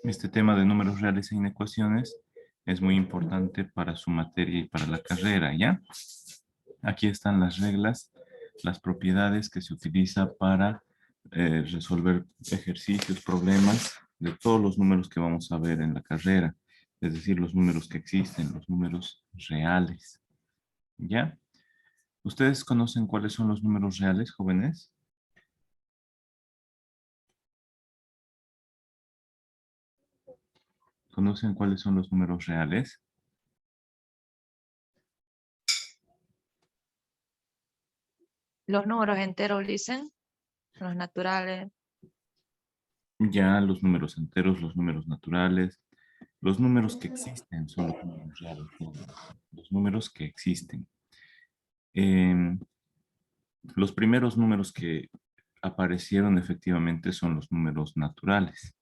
Este tema de números reales e inecuaciones es muy importante para su materia y para la carrera, ¿ya? Aquí están las reglas, las propiedades que se utiliza para resolver ejercicios, problemas de todos los números que vamos a ver en la carrera, es decir, los números que existen, los números reales, ¿ya? ¿Ustedes conocen cuáles son los números reales, jóvenes? ¿Conocen cuáles son los números reales? Los números enteros dicen, los naturales. Ya los números enteros, los números naturales, los números que existen son los números reales, los números que existen. Em, los primeros números que aparecieron efectivamente son los números naturales.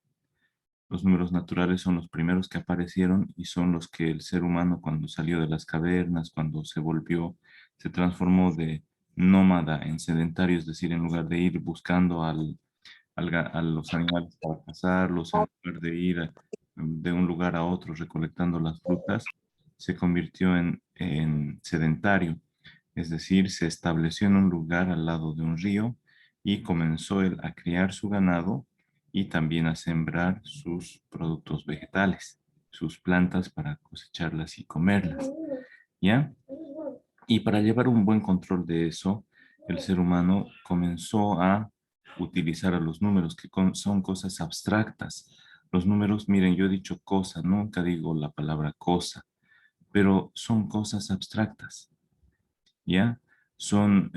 Los números naturales son los primeros que aparecieron y son los que el ser humano cuando salió de las cavernas, cuando se volvió, se transformó de nómada en sedentario, es decir, en lugar de ir buscando a los animales para cazarlos, en lugar de ir de un lugar a otro recolectando las frutas, se convirtió en sedentario, es decir, se estableció en un lugar al lado de un río y comenzó él a criar su ganado y también a sembrar sus productos vegetales, sus plantas para cosecharlas y comerlas, ¿ya? Y para llevar un buen control de eso, el ser humano comenzó a utilizar a los números, que son cosas abstractas. Los números, miren, yo he dicho cosa, nunca digo la palabra cosa, pero son cosas abstractas, ¿ya? Son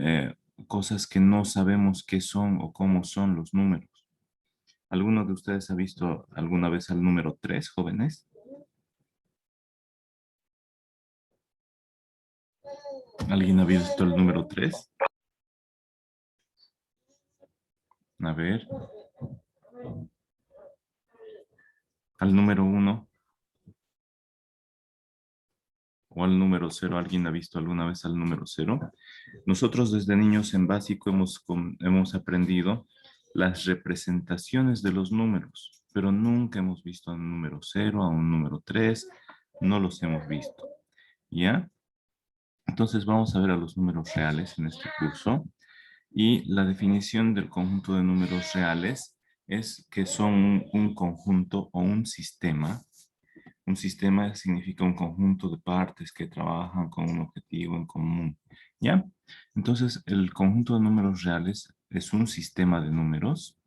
cosas que no sabemos qué son o cómo son los números. ¿Alguno de ustedes ha visto alguna vez al número 3, jóvenes? ¿Alguien ha visto el número 3? A ver. Al número 1 o al número 0. ¿Alguien ha visto alguna vez al número 0? Nosotros desde niños en básico hemos aprendido las representaciones de los números, pero nunca hemos visto a un número 0, a un número 3, no los hemos visto. ¿Ya? Entonces vamos a ver a los números reales en este curso. Y la definición del conjunto de números reales es que son un conjunto o un sistema. Un sistema significa un conjunto de partes que trabajan con un objetivo en común, ¿ya? Entonces, el conjunto de números reales es un sistema de números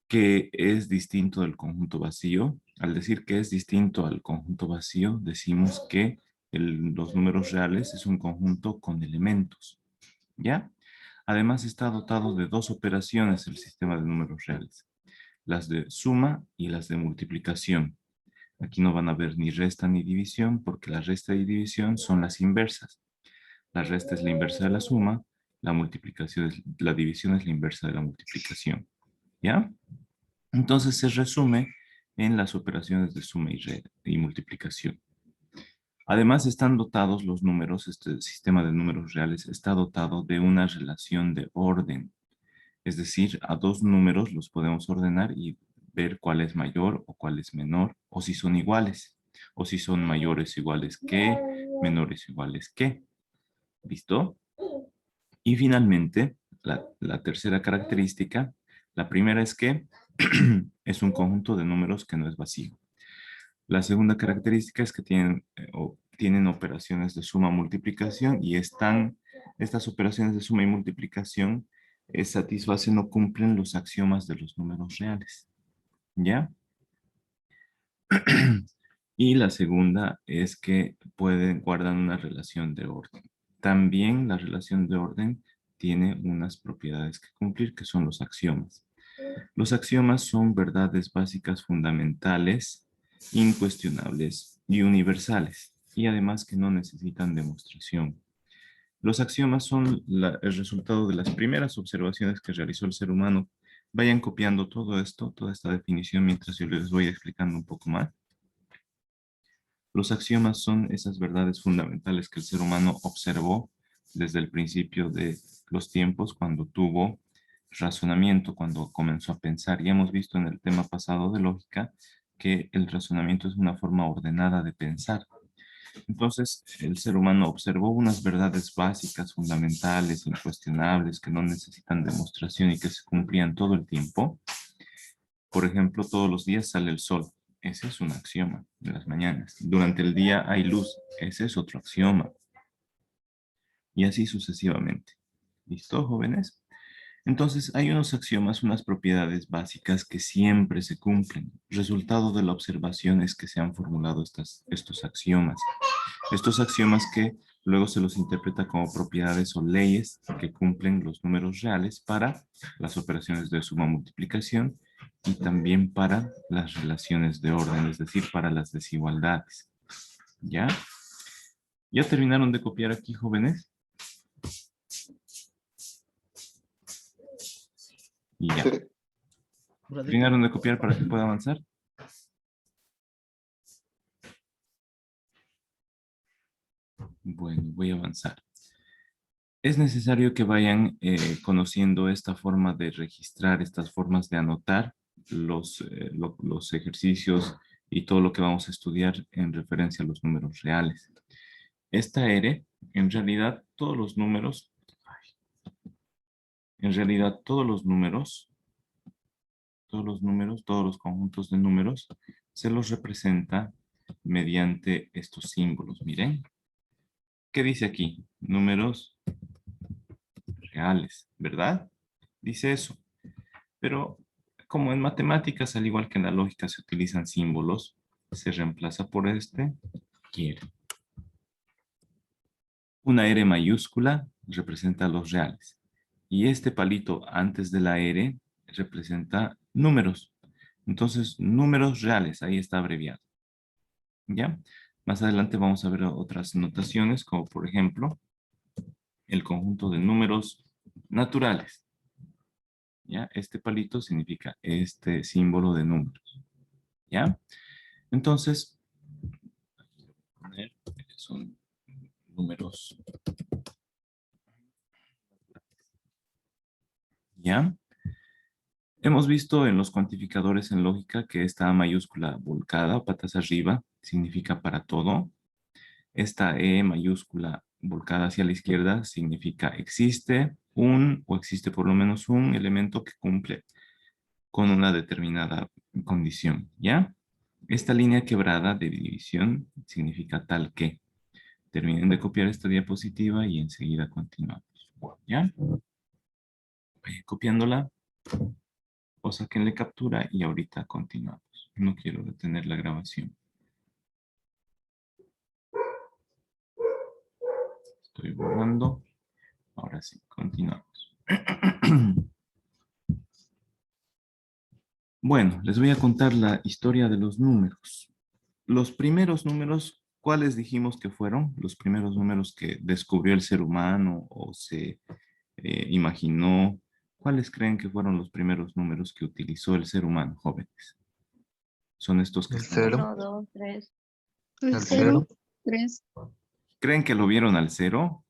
que es distinto del conjunto vacío. Al decir que es distinto al conjunto vacío, decimos que los números reales es un conjunto con elementos, ¿ya? Además, está dotado de dos operaciones el sistema de números reales, las de suma y las de multiplicación. Aquí no van a ver ni resta ni división, porque la resta y división son las inversas. La resta es la inversa de la suma, la división es la inversa de la multiplicación. ¿Ya? Entonces se resume en las operaciones de suma y multiplicación. Además están dotados los números, este sistema de números reales está dotado de una relación de orden. Es decir, a dos números los podemos ordenar y ver cuál es mayor o cuál es menor, o si son iguales, o si son mayores iguales que, menores iguales que. ¿Listo? Y finalmente, la tercera característica, la primera es que es un conjunto de números que no es vacío. La segunda característica es que tienen operaciones de suma multiplicación y estas operaciones de suma y multiplicación satisfacen o cumplen los axiomas de los números reales. ¿Ya? Y la segunda es que guardan una relación de orden. También la relación de orden tiene unas propiedades que cumplir, que son los axiomas. Los axiomas son verdades básicas fundamentales, incuestionables y universales, y además que no necesitan demostración. Los axiomas son el resultado de las primeras observaciones que realizó el ser humano. Vayan copiando todo esto, toda esta definición, mientras yo les voy explicando un poco más. Los axiomas son esas verdades fundamentales que el ser humano observó desde el principio de los tiempos, cuando tuvo razonamiento, cuando comenzó a pensar. Ya hemos visto en el tema pasado de lógica que el razonamiento es una forma ordenada de pensar. Entonces, el ser humano observó unas verdades básicas, fundamentales, incuestionables, que no necesitan demostración y que se cumplían todo el tiempo. Por ejemplo, todos los días sale el sol. Ese es un axioma de las mañanas. Durante el día hay luz. Ese es otro axioma. Y así sucesivamente. ¿Listo, jóvenes? Entonces, hay unos axiomas, unas propiedades básicas que siempre se cumplen. Resultado de la observación es que se han formulado estos axiomas. Estos axiomas que luego se los interpreta como propiedades o leyes que cumplen los números reales para las operaciones de suma multiplicación y también para las relaciones de orden, es decir, para las desigualdades. ¿Ya? ¿Ya terminaron de copiar aquí, jóvenes? Y ya. ¿Terminaron de copiar para que pueda avanzar? Bueno, voy a avanzar. Es necesario que vayan conociendo esta forma de registrar, estas formas de anotar los ejercicios y todo lo que vamos a estudiar en referencia a los números reales. Esta R, en realidad todos los números, todos los conjuntos de números, se los representa mediante estos símbolos. Miren, ¿qué dice aquí? Números reales, ¿verdad? Dice eso. Pero como en matemáticas, al igual que en la lógica, se utilizan símbolos, se reemplaza por este quiere. Una R mayúscula representa los reales. Y este palito antes de la R representa números. Entonces, números reales, ahí está abreviado. ¿Ya? Más adelante vamos a ver otras notaciones, como por ejemplo, el conjunto de números naturales. ¿Ya? Este palito significa este símbolo de números. ¿Ya? Entonces, son números. ¿Ya? Hemos visto en los cuantificadores en lógica que esta A mayúscula volcada, patas arriba, significa para todo. Esta E mayúscula volcada hacia la izquierda significa existe un o existe por lo menos un elemento que cumple con una determinada condición, ¿ya? Esta línea quebrada de división significa tal que. Terminen de copiar esta diapositiva y enseguida continuamos, ¿ya? Vayan copiándola o sáquenle captura y ahorita continuamos. No quiero detener la grabación. Estoy borrando. Ahora sí, continuamos. Bueno, les voy a contar la historia de los números. Los primeros números, ¿cuáles dijimos que fueron? Los primeros números que descubrió el ser humano o se imaginó. ¿Cuáles creen que fueron los primeros números que utilizó el ser humano, jóvenes? Son estos que El están aquí. 1, 2, 3. El cero. 3. ¿Creen que lo vieron al cero?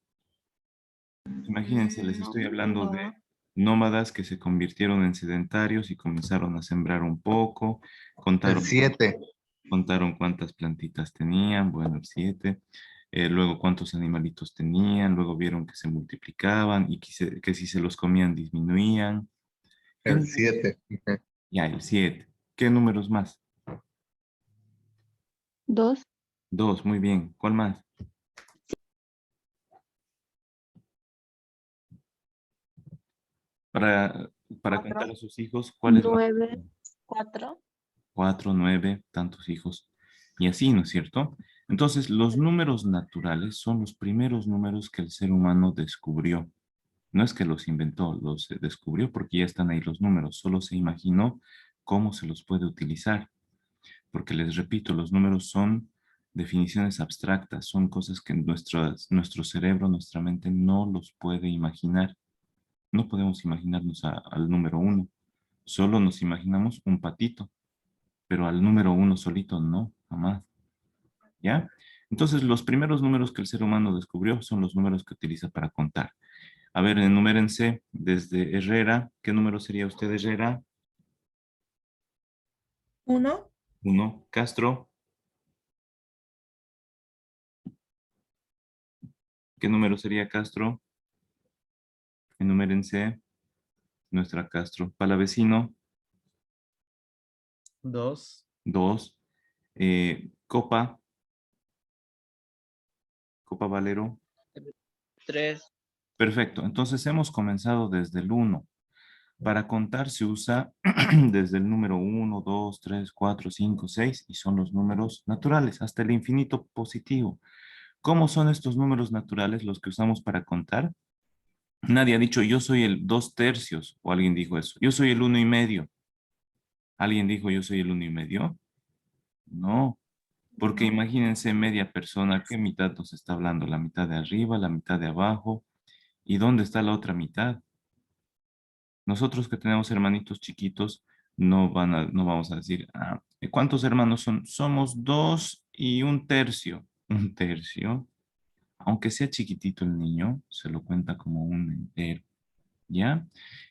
Imagínense, les estoy hablando de nómadas que se convirtieron en sedentarios y comenzaron a sembrar un poco, El contaron 7. cuántas plantitas tenían, bueno, el 7, luego cuántos animalitos tenían, luego vieron que se multiplicaban y que si se los comían disminuían. El 7. Ya, el 7. ¿Qué números más? 2. 2, muy bien. ¿Cuál más? Para, para Cuatro. contar a sus hijos, ¿cuál es la 9. 4. 4, 9, tantos hijos, y así, ¿no es cierto? Entonces, los números naturales son los primeros números que el ser humano descubrió. No es que los inventó, los descubrió porque ya están ahí los números, solo se imaginó cómo se los puede utilizar. Porque les repito, los números son definiciones abstractas, son cosas que nuestro cerebro, nuestra mente no los puede imaginar. No podemos imaginarnos al número 1, solo nos imaginamos un patito, pero al número 1 solito no, jamás. ¿Ya? Entonces, los primeros números que el ser humano descubrió son los números que utiliza para contar. A ver, enumérense desde Herrera. ¿Qué número sería usted, Herrera? 1. 1. Castro. ¿Qué número sería Castro? Enumérense. Nuestra Castro. Palavecino. 2. 2. Copa. Copa Valero. 3. Perfecto. Entonces hemos comenzado desde el 1. Para contar se usa desde el número 1, 2, 3, 4, 5, 6 y son los números naturales hasta el infinito positivo. ¿Cómo son estos números naturales los que usamos para contar? Nadie ha dicho yo soy el 2/3 o alguien dijo eso. Yo soy el 1,5. ¿Alguien dijo yo soy el 1,5? No, porque No. imagínense media persona, ¿qué mitad nos está hablando? ¿La mitad de arriba, la mitad de abajo? ¿Y dónde está la otra mitad? Nosotros que tenemos hermanitos chiquitos, no vamos a decir, ¿cuántos hermanos son? Somos 2 1/3. 1/3. Aunque sea chiquitito el niño, se lo cuenta como un entero, ¿ya?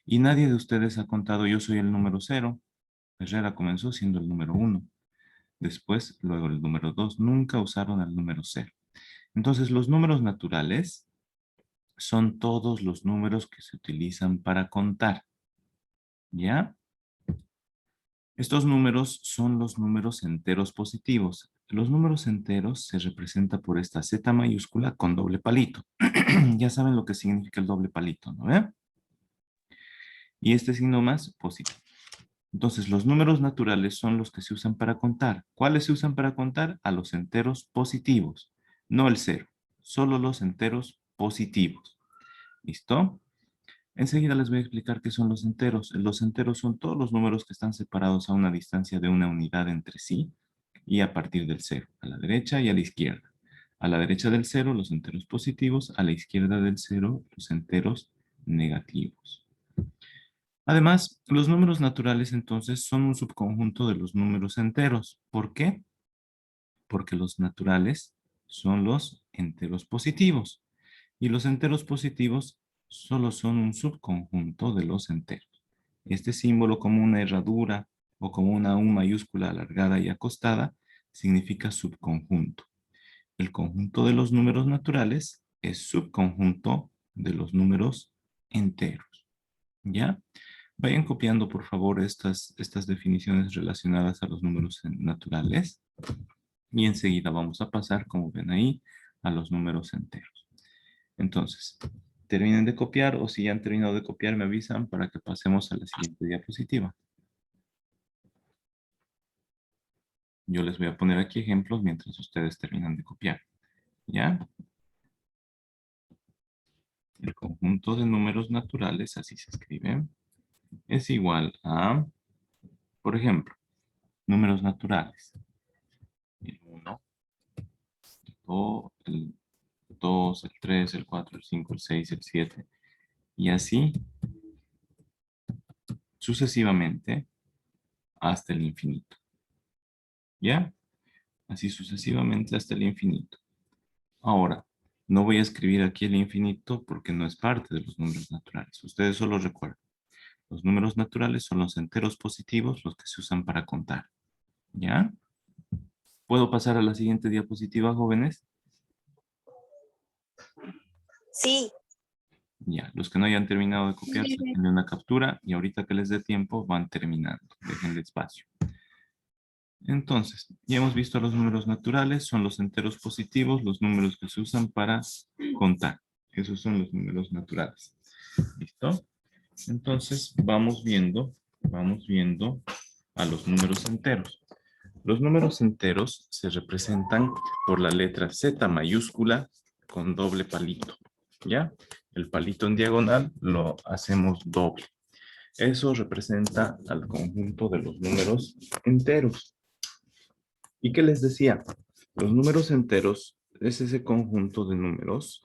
Y nadie de ustedes ha contado, yo soy el número 0. Herrera comenzó siendo el número 1. Después, luego el número 2. Nunca usaron el número 0. Entonces, los números naturales son todos los números que se utilizan para contar, ¿ya? Estos números son los números enteros positivos. Los números enteros se representan por esta Z mayúscula con doble palito. Ya saben lo que significa el doble palito, ¿no ve? Y este signo más positivo. Entonces, los números naturales son los que se usan para contar. ¿Cuáles se usan para contar? A los enteros positivos, no el 0. Solo los enteros positivos. ¿Listo? Enseguida les voy a explicar qué son los enteros. Los enteros son todos los números que están separados a una distancia de una unidad entre sí y a partir del 0, a la derecha y a la izquierda. A la derecha del 0, los enteros positivos, a la izquierda del 0, los enteros negativos. Además, los números naturales entonces son un subconjunto de los números enteros. ¿Por qué? Porque los naturales son los enteros positivos y los enteros positivos solo son un subconjunto de los enteros. Este símbolo como una herradura o como una U mayúscula alargada y acostada significa subconjunto. El conjunto de los números naturales es subconjunto de los números enteros. ¿Ya? Vayan copiando, por favor, estas definiciones relacionadas a los números naturales. Y enseguida vamos a pasar, como ven ahí, a los números enteros. Entonces, terminen de copiar o si ya han terminado de copiar, me avisan para que pasemos a la siguiente diapositiva. Yo les voy a poner aquí ejemplos mientras ustedes terminan de copiar. ¿Ya? El conjunto de números naturales, así se escribe, es igual a, por ejemplo, números naturales. El 1, el 2, el 3, el 4, el 5, el 6, el 7. Y así sucesivamente hasta el infinito. ¿Ya? Así sucesivamente hasta el infinito. Ahora, no voy a escribir aquí el infinito porque no es parte de los números naturales. Ustedes solo recuerden. Los números naturales son los enteros positivos, los que se usan para contar. ¿Ya? ¿Puedo pasar a la siguiente diapositiva, jóvenes? Sí. Ya, los que no hayan terminado de copiar, sáquenle una captura y ahorita que les dé tiempo van terminando. Déjenle espacio. Entonces, ya hemos visto los números naturales, son los enteros positivos, los números que se usan para contar. Esos son los números naturales. ¿Listo? Entonces, vamos viendo a los números enteros. Los números enteros se representan por la letra Z mayúscula con doble palito. ¿Ya? El palito en diagonal lo hacemos doble. Eso representa al conjunto de los números enteros. ¿Y qué les decía? Los números enteros es ese conjunto de números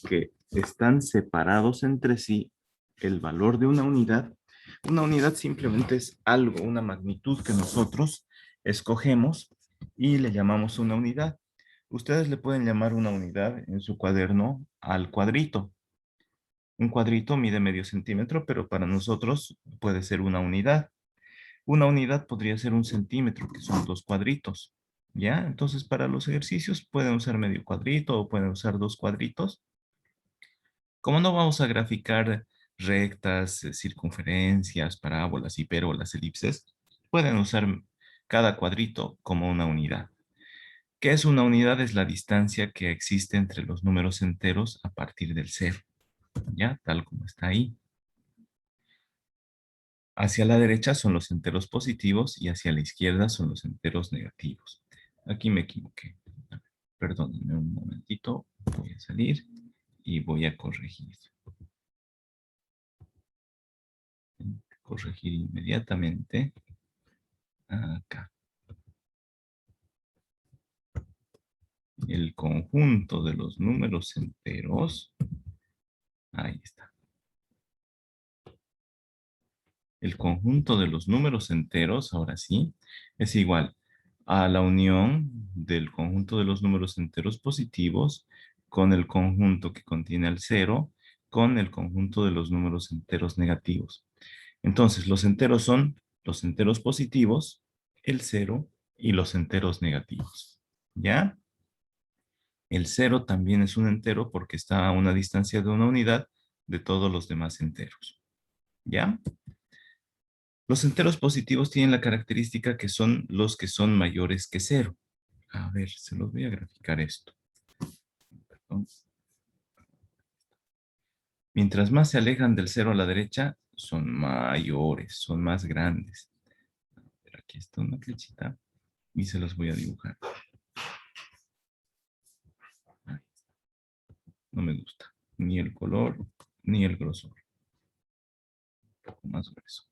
que están separados entre sí el valor de una unidad. Una unidad simplemente es algo, una magnitud que nosotros escogemos y le llamamos una unidad. Ustedes le pueden llamar una unidad en su cuaderno al cuadrito. Un cuadrito mide medio centímetro, pero para nosotros puede ser una unidad. Una unidad podría ser 1 centímetro, que son 2 cuadritos. ¿Ya? Entonces, para los ejercicios pueden usar medio cuadrito o pueden usar 2 cuadritos. Como no vamos a graficar rectas, circunferencias, parábolas, hipérbolas, elipses, pueden usar cada cuadrito como una unidad. ¿Qué es una unidad? Es la distancia que existe entre los números enteros a partir del cero. ¿Ya? Tal como está ahí. Hacia la derecha son los enteros positivos y hacia la izquierda son los enteros negativos. Aquí me equivoqué. Perdónenme un momentito. Voy a salir y voy a corregir. Corregir inmediatamente. Acá. El conjunto de los números enteros. Ahí está. El conjunto de los números enteros, ahora sí, es igual a la unión del conjunto de los números enteros positivos con el conjunto que contiene el cero con el conjunto de los números enteros negativos. Entonces, los enteros son los enteros positivos, el cero y los enteros negativos. ¿Ya? El cero también es un entero porque está a una distancia de una unidad de todos los demás enteros. ¿Ya? Los enteros positivos tienen la característica que son los que son mayores que cero. A ver, se los voy a graficar esto. Perdón. Mientras más se alejan del cero a la derecha, son mayores, son más grandes. Pero aquí está una flechita y se los voy a dibujar. No me gusta ni el color ni el grosor. Un poco más grueso.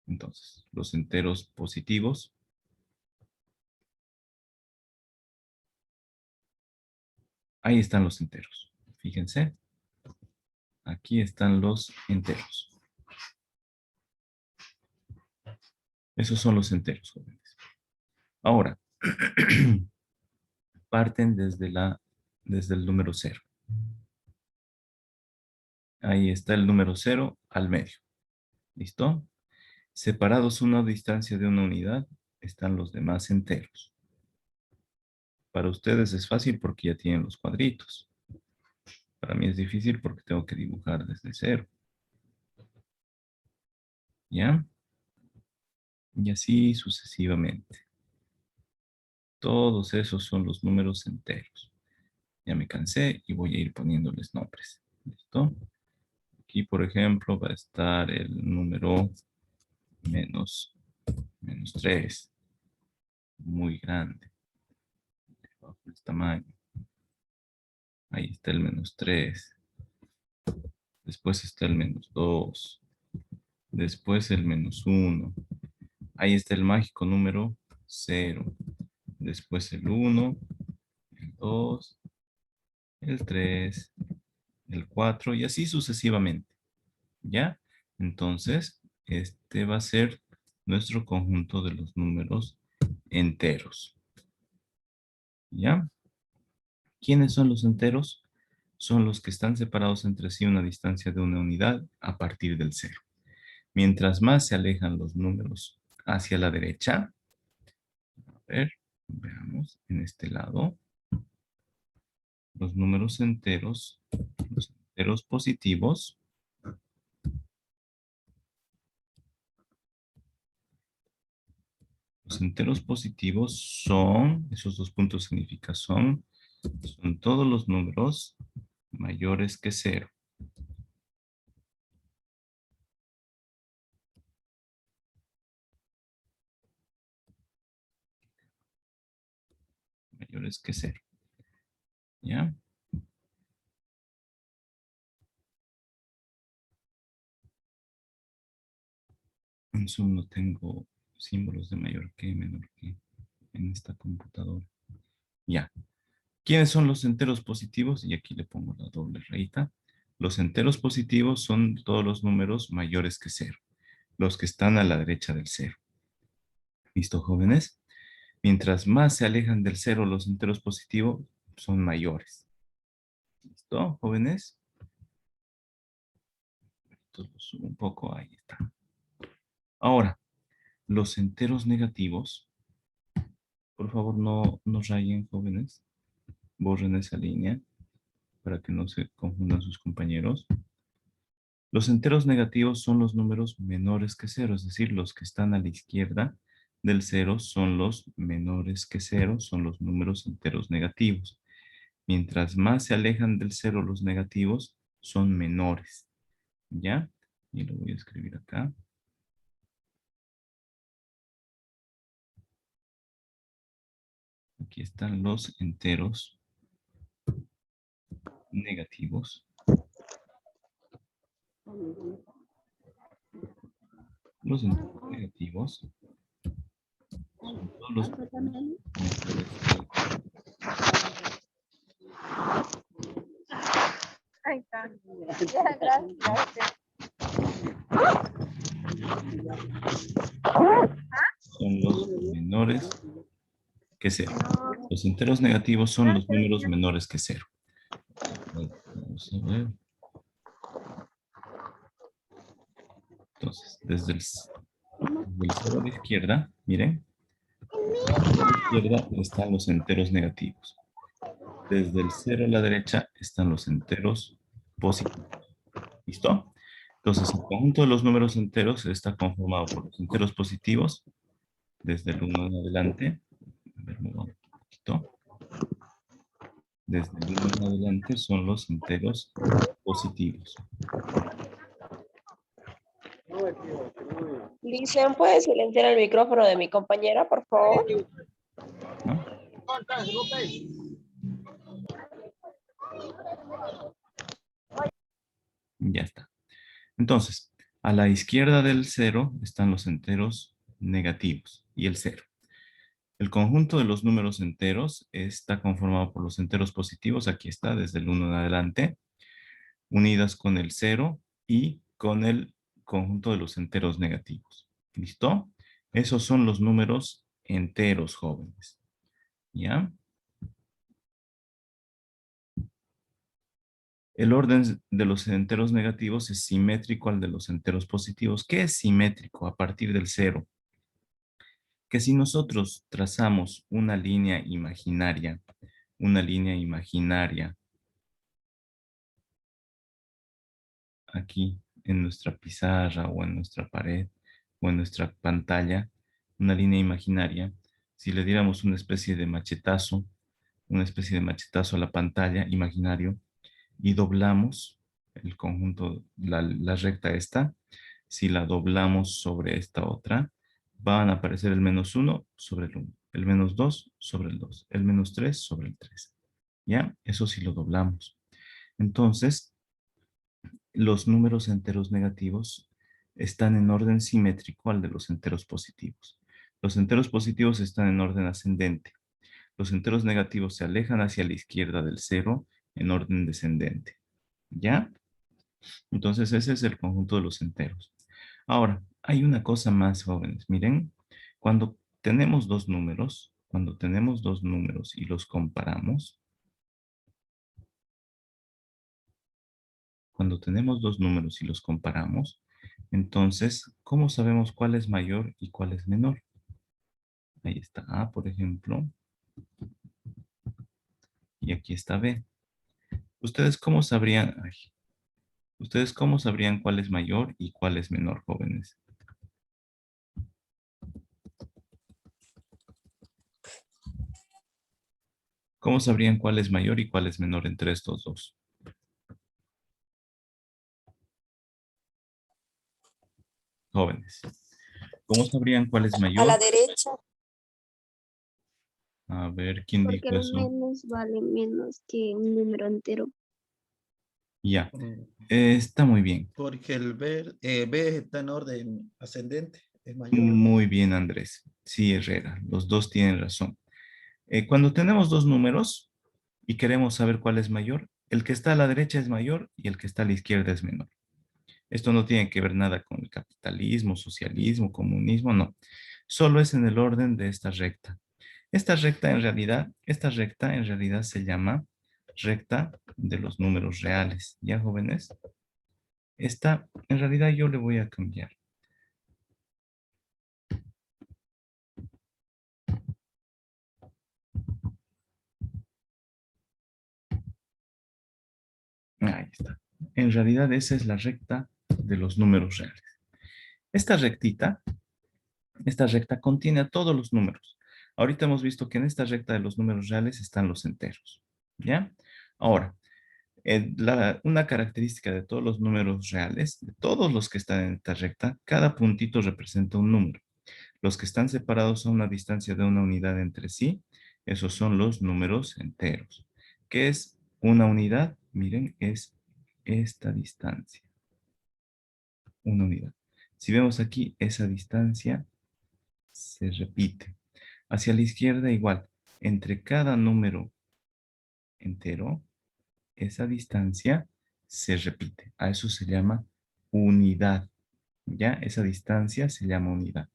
Entonces, los enteros positivos. Ahí están los enteros. Fíjense. Aquí están los enteros. Esos son los enteros, jóvenes. Ahora, parten desde el número cero. Ahí está el número cero al medio. ¿Listo? Separados una distancia de una unidad, están los demás enteros. Para ustedes es fácil porque ya tienen los cuadritos. Para mí es difícil porque tengo que dibujar desde cero. ¿Ya? Y así sucesivamente. Todos esos son los números enteros. Ya me cansé y voy a ir poniéndoles nombres. ¿Listo? Aquí, por ejemplo, va a estar el número menos 3. Muy grande. Bajo el tamaño. Ahí está el menos 3. Después está el menos 2. Después el menos 1. Ahí está el mágico número 0. Después el 1, el 2, el 3, el 4 y así sucesivamente. ¿Ya? Entonces, este va a ser nuestro conjunto de los números enteros. ¿Ya? ¿Quiénes son los enteros? Son los que están separados entre sí una distancia de una unidad a partir del cero. Mientras más se alejan los números hacia la derecha, a ver, veamos en este lado, los números enteros, los enteros positivos, los enteros positivos son, esos dos puntos significan son todos los números mayores que cero. Mayores que cero. ¿Ya? En Zoom no tengo símbolos de mayor que, menor que en esta computadora. Ya. ¿Quiénes son los enteros positivos? Y aquí le pongo la doble rayita. Los enteros positivos son todos los números mayores que cero. Los que están a la derecha del cero. ¿Listo, jóvenes? Mientras más se alejan del cero los enteros positivos, son mayores. ¿Listo, jóvenes? Esto lo subo un poco, ahí está. Ahora, los enteros negativos, por favor no rayen, jóvenes, borren esa línea para que no se confundan sus compañeros. Los enteros negativos son los números menores que cero, es decir, los que están a la izquierda del cero son los menores que cero, son los números enteros negativos. Mientras más se alejan del cero los negativos, son menores. ¿Ya? Y lo voy a escribir acá. Aquí están los enteros negativos. Los enteros negativos son todos los menores que Ahí está. Ya, gracias. son los menores que cero. Los enteros negativos son los números menores que cero. Vamos a ver. Entonces, desde el cero a la izquierda, miren. A la izquierda están los enteros negativos. Desde el cero a la derecha están los enteros positivos. ¿Listo? Entonces, el conjunto de los números enteros está conformado por los enteros positivos, desde el 1 en adelante. A ver, me voy un poquito. Desde el 1 en adelante son los enteros positivos. Licen, ¿puede silenciar el micrófono de mi compañera, por favor? ¿No? Ya está. Entonces, a la izquierda del cero están los enteros negativos y el cero. El conjunto de los números enteros está conformado por los enteros positivos, aquí está, desde el 1 en adelante, unidas con el 0 y con el conjunto de los enteros negativos. ¿Listo? Esos son los números enteros, jóvenes. ¿Ya? El orden de los enteros negativos es simétrico al de los enteros positivos. ¿Qué es simétrico a partir del 0? Que si nosotros trazamos una línea imaginaria aquí en nuestra pizarra o en nuestra pared o en nuestra pantalla, una línea imaginaria, si le diéramos una especie de machetazo a la pantalla imaginario y doblamos el conjunto, la recta esta, si la doblamos sobre esta otra, van a aparecer el -1 sobre el 1, el -2 sobre el 2, el -3 sobre el 3. ¿Ya? Eso sí lo doblamos. Entonces, los números enteros negativos están en orden simétrico al de los enteros positivos. Los enteros positivos están en orden ascendente. Los enteros negativos se alejan hacia la izquierda del cero en orden descendente. ¿Ya? Entonces ese es el conjunto de los enteros. Ahora, hay una cosa más, jóvenes. Miren, cuando tenemos dos números y los comparamos, entonces, ¿cómo sabemos cuál es mayor y cuál es menor? Ahí está A, por ejemplo, y aquí está B. ¿Ustedes cómo sabrían cuál es mayor y cuál es menor, jóvenes? ¿Cómo sabrían cuál es mayor y cuál es menor entre estos dos? Jóvenes. ¿Cómo sabrían cuál es A mayor? la derecha, A ver, ¿quién porque dijo el eso? menos vale menos que un número entero. Ya. Está muy bien. Porque el B está en orden ascendente, es mayor. Muy bien, Andrés. Sí, Herrera. Los dos tienen razón. Cuando tenemos dos números y queremos saber cuál es mayor, el que está a la derecha es mayor y el que está a la izquierda es menor. Esto no tiene que ver nada con el capitalismo, socialismo, comunismo, no. Solo es en el orden de esta recta. Esta recta en realidad se llama recta de los números reales. ¿Ya, jóvenes? Esta, en realidad yo le voy a cambiar. Ahí está. En realidad esa es la recta de los números reales. Esta recta contiene a todos los números. Ahorita hemos visto que en esta recta de los números reales están los enteros. ¿Ya? Ahora, una característica de todos los números reales, de todos los que están en esta recta, cada puntito representa un número. Los que están separados a una distancia de una unidad entre sí, esos son los números enteros. ¿Qué es una unidad? Miren, es esta distancia. Una unidad. Si vemos aquí, esa distancia se repite. Hacia la izquierda igual. Entre cada número entero, esa distancia se repite. A eso se llama unidad. ¿Ya? Esa distancia se llama unidad.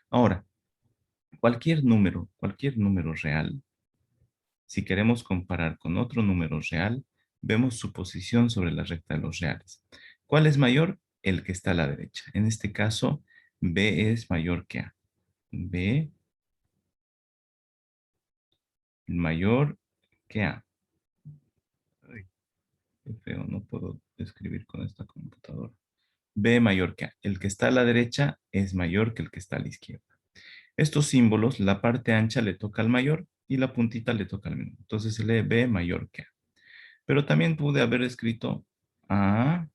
Ahora, cualquier número real, si queremos comparar con otro número real, vemos su posición sobre la recta de los reales. ¿Cuál es mayor? El que está a la derecha. En este caso, B es mayor que A. B mayor que A. Ay, qué feo, no puedo escribir con esta computadora. B mayor que A. El que está a la derecha es mayor que el que está a la izquierda. Estos símbolos, la parte ancha le toca al mayor y la puntita le toca al menor. Entonces se lee B mayor que A. Pero también pude haber escrito A.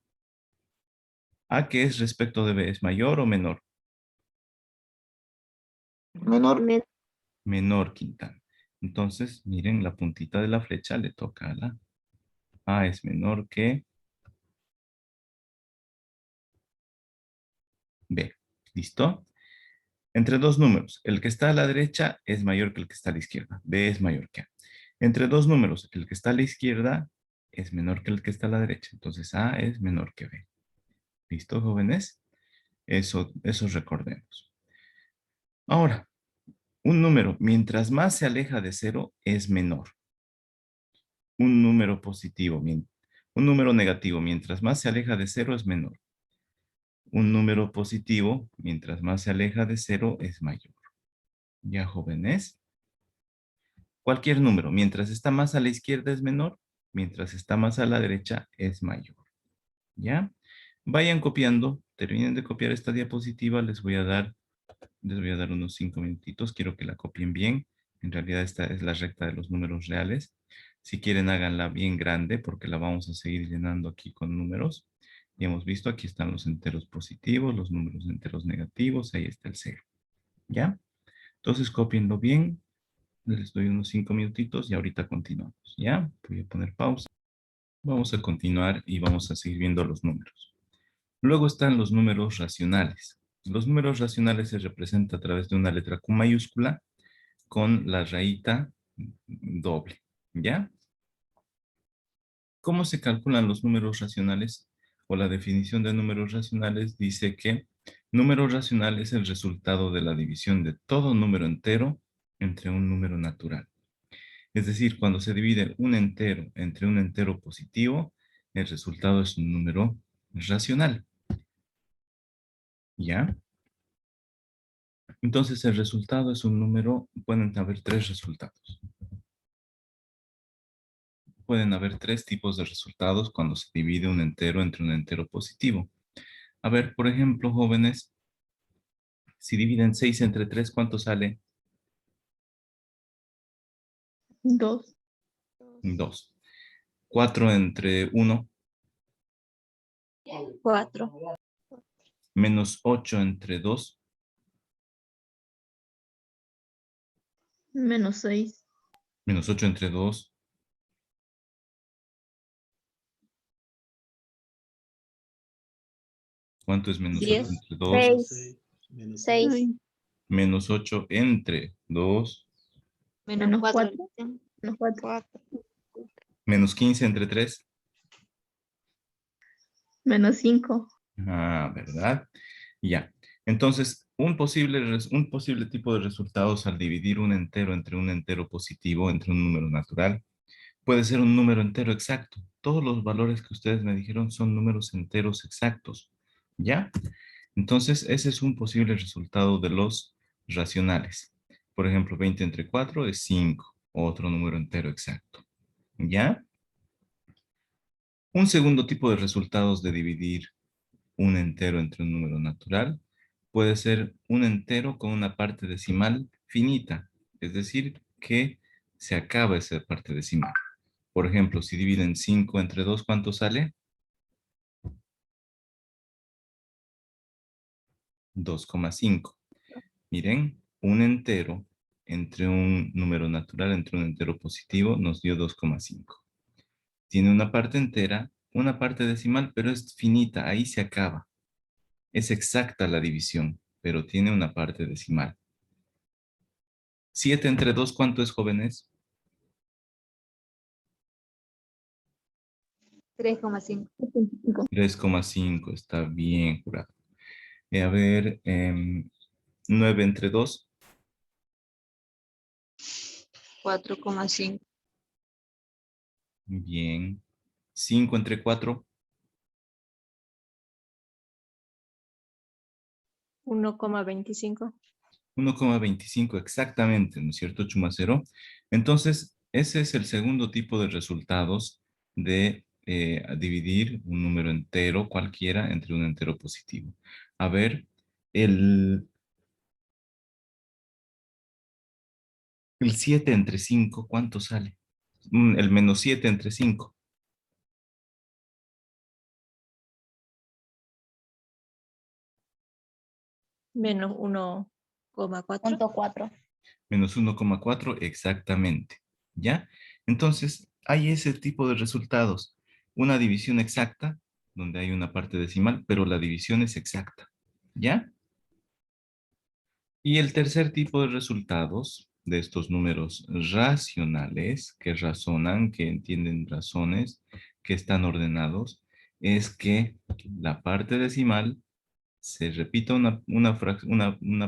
¿A qué es respecto de B? ¿Es mayor o menor? Menor. Menor, Quintana. Entonces, miren, la puntita de la flecha le toca a la A es menor que B. ¿Listo? Entre dos números, el que está a la derecha es mayor que el que está a la izquierda. B es mayor que A. Entre dos números, el que está a la izquierda es menor que el que está a la derecha. Entonces, A es menor que B. ¿Listo, jóvenes? Eso recordemos. Ahora, un número, mientras más se aleja de cero, es menor. Un número positivo, un número negativo, mientras más se aleja de cero, es menor. Un número positivo, mientras más se aleja de cero, es mayor. ¿Ya, jóvenes? Cualquier número, mientras está más a la izquierda, es menor. Mientras está más a la derecha, es mayor. ¿Ya? Vayan copiando, terminen de copiar esta diapositiva, les voy a dar unos 5 minutitos, quiero que la copien bien. En realidad esta es la recta de los números reales. Si quieren háganla bien grande porque la vamos a seguir llenando aquí con números. Y hemos visto, aquí están los enteros positivos, los números enteros negativos, ahí está el cero. ¿Ya? Entonces copienlo bien, les doy unos 5 minutitos y ahorita continuamos. ¿Ya? Voy a poner pausa. Vamos a continuar y vamos a seguir viendo los números. Luego están los números racionales. Los números racionales se representan a través de una letra Q mayúscula con la rayita doble, ¿ya? ¿Cómo se calculan los números racionales? O la definición de números racionales dice que número racional es el resultado de la división de todo número entero entre un número natural. Es decir, cuando se divide un entero entre un entero positivo, el resultado es un número racional. ¿Ya? Entonces el resultado es un número, pueden haber tres resultados. Pueden haber tres tipos de resultados cuando se divide un entero entre un entero positivo. A ver, por ejemplo, jóvenes, si dividen 6 entre 3, ¿cuánto sale? 2. 2. 4 entre 1, 4. menos 8 entre 2, Menos 6. menos 8 entre 2, ¿cuánto es menos 8 10. entre 2? 6. 6. Menos 8 entre 2, Menos 4. Menos 4. 4. menos 15 entre 3. Menos 5. Ah, ¿verdad? Ya. Entonces, un posible tipo de resultados al dividir un entero entre un entero positivo, entre un número natural, puede ser un número entero exacto. Todos los valores que ustedes me dijeron son números enteros exactos. ¿Ya? Entonces, ese es un posible resultado de los racionales. Por ejemplo, 20 entre 4 es 5, otro número entero exacto. ¿Ya? Un segundo tipo de resultados de dividir un entero entre un número natural puede ser un entero con una parte decimal finita, es decir, que se acaba esa parte decimal. Por ejemplo, si dividen 5 entre 2, ¿cuánto sale? 2,5. Miren, un entero entre un número natural, entre un entero positivo, nos dio 2,5. Tiene una parte entera, una parte decimal, pero es finita, ahí se acaba. Es exacta la división, pero tiene una parte decimal. 7 entre 2, ¿cuánto es, jóvenes? 3,5. 3,5, está bien, jurado. A ver, 9 entre 2, 4,5. bien. 5 entre 4, 1,25. 1,25 exactamente, ¿no es cierto, Chumacero? Entonces, ese es el segundo tipo de resultados de dividir un número entero cualquiera entre un entero positivo. A ver, el, el 7 entre 5, ¿cuánto sale? El menos 7 entre 5. Menos 1,4. Punto 4. Menos 1,4 exactamente. ¿Ya? Entonces, hay ese tipo de resultados. Una división exacta, donde hay una parte decimal, pero la división es exacta. ¿Ya? Y el tercer tipo de resultados de estos números racionales, que razonan, que entienden razones, que están ordenados, es que la parte decimal se repita una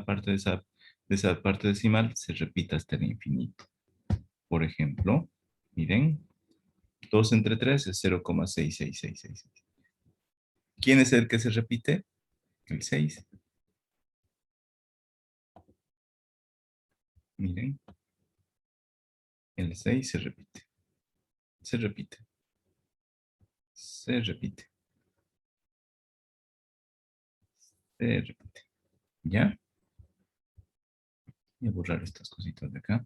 parte de esa parte decimal, se repita hasta el infinito. Por ejemplo, miren, 2 entre 3 es 0,66666. ¿Quién es el que se repite? El 6. Miren, el 6 se repite. Se repite. Se repite. Se repite. ¿Ya? Voy a borrar estas cositas de acá.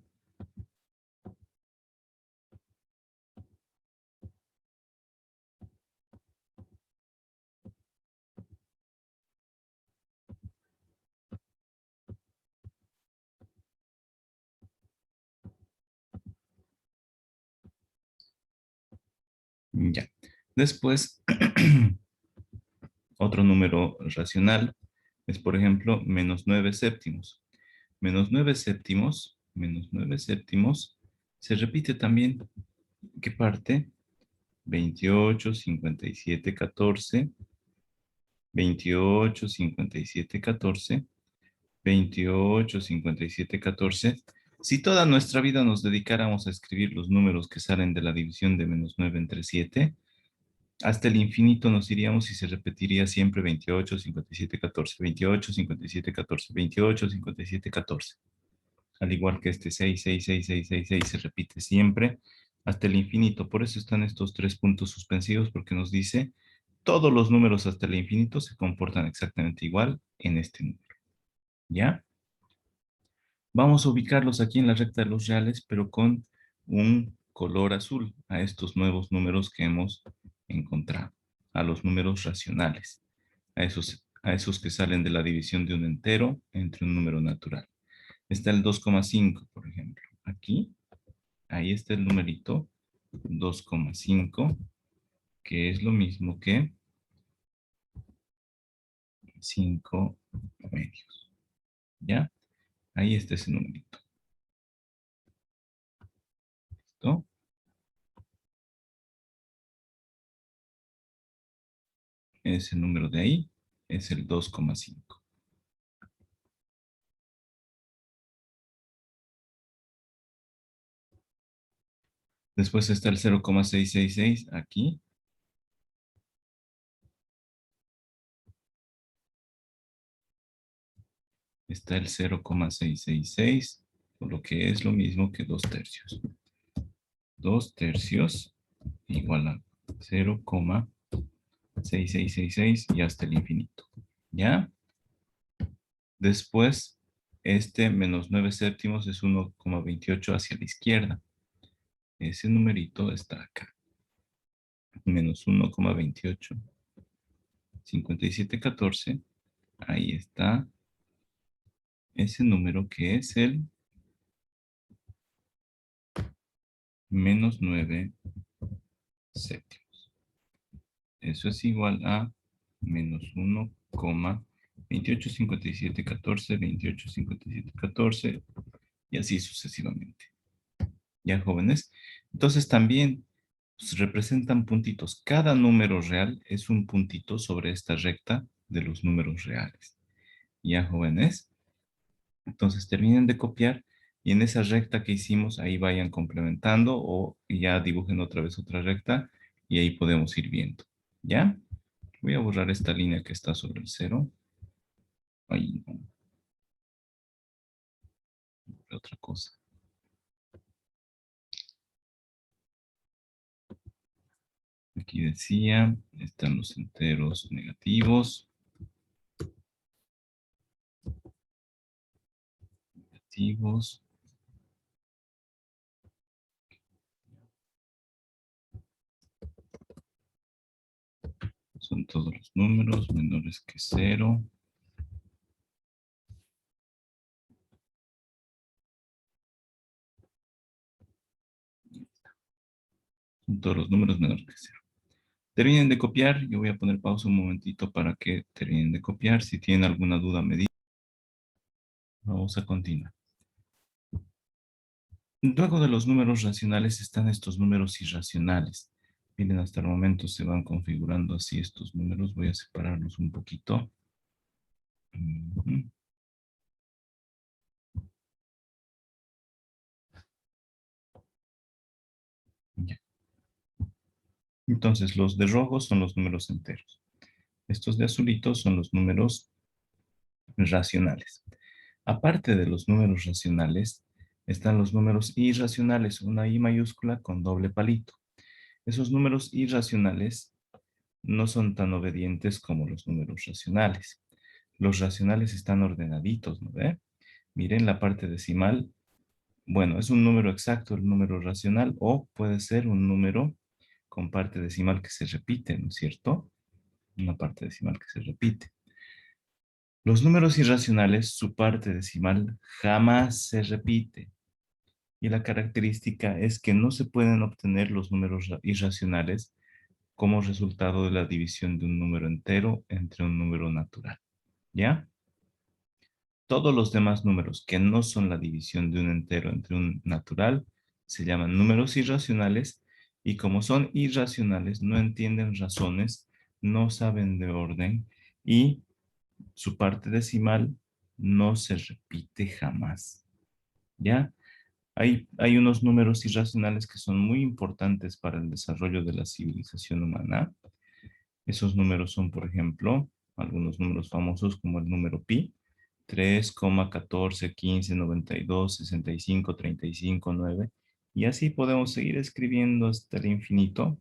Ya. Después, otro número racional es, por ejemplo, menos 9 séptimos. Menos 9 séptimos, se repite también. ¿Qué parte? 28, 57, 14, 28, 57, 14, 28, 57, 14. Si toda nuestra vida nos dedicáramos a escribir los números que salen de la división de menos 9 entre 7, hasta el infinito nos iríamos y se repetiría siempre 28, 57, 14, 28, 57, 14, 28, 57, 14. Al igual que este 6, 6, 6, 6, 6, 6 se repite siempre hasta el infinito. Por eso están estos 3 puntos suspensivos, porque nos dice todos los números hasta el infinito se comportan exactamente igual en este número. ¿Ya? Vamos a ubicarlos aquí en la recta de los reales, pero con un color azul a estos nuevos números que hemos encontrado, a los números racionales, a esos que salen de la división de un entero entre un número natural. Está el 2,5, por ejemplo. Aquí, ahí está el numerito 2,5, que es lo mismo que 5 medios. ¿Ya? Ahí está ese numerito. ¿Listo? Ese número de ahí es el 2,5. Después está el 0,666 aquí. Está el 0,666, por lo que es lo mismo que 2 tercios. 2 tercios igual a 0,6666 y hasta el infinito. ¿Ya? Después, este menos 9 séptimos es 1,28 hacia la izquierda. Ese numerito está acá. Menos 1,28. 5714. Ahí está. Ese número que es el menos 9 séptimos. Eso es igual a menos 1,285714, 285714 y así sucesivamente. ¿Ya, jóvenes? Entonces también pues, representan puntitos. Cada número real es un puntito sobre esta recta de los números reales. ¿Ya, jóvenes? Entonces terminen de copiar y en esa recta que hicimos ahí vayan complementando o ya dibujen otra vez otra recta y ahí podemos ir viendo. ¿Ya? Voy a borrar esta línea que está sobre el 0. Ahí no. Otra cosa. Aquí decía, están los enteros negativos. Negativos. Son todos los números menores que 0. Son todos los números menores que 0. Terminen de copiar. Yo voy a poner pausa un momentito para que terminen de copiar. Si tienen alguna duda, me dicen. Vamos a continuar. Luego de los números racionales están estos números irracionales. Miren, hasta el momento se van configurando así estos números. Voy a separarlos un poquito. Ya. Entonces, los de rojo son los números enteros. Estos de azulito son los números racionales. Aparte de los números racionales, están los números irracionales, una I mayúscula con doble palito. Esos números irracionales no son tan obedientes como los números racionales. Los racionales están ordenaditos, ¿no ve? Miren la parte decimal. Bueno, es un número exacto el número racional o puede ser un número con parte decimal que se repite, ¿no es cierto? Una parte decimal que se repite. Los números irracionales, su parte decimal jamás se repite. Y la característica es que no se pueden obtener los números irracionales como resultado de la división de un número entero entre un número natural. ¿Ya? Todos los demás números que no son la división de un entero entre un natural se llaman números irracionales y como son irracionales no entienden razones, no saben de orden y su parte decimal no se repite jamás. ¿Ya? Hay unos números irracionales que son muy importantes para el desarrollo de la civilización humana. Esos números son, por ejemplo, algunos números famosos como el número pi, 3,14, 15, 92, 65, 35, 9. Y así podemos seguir escribiendo hasta el infinito.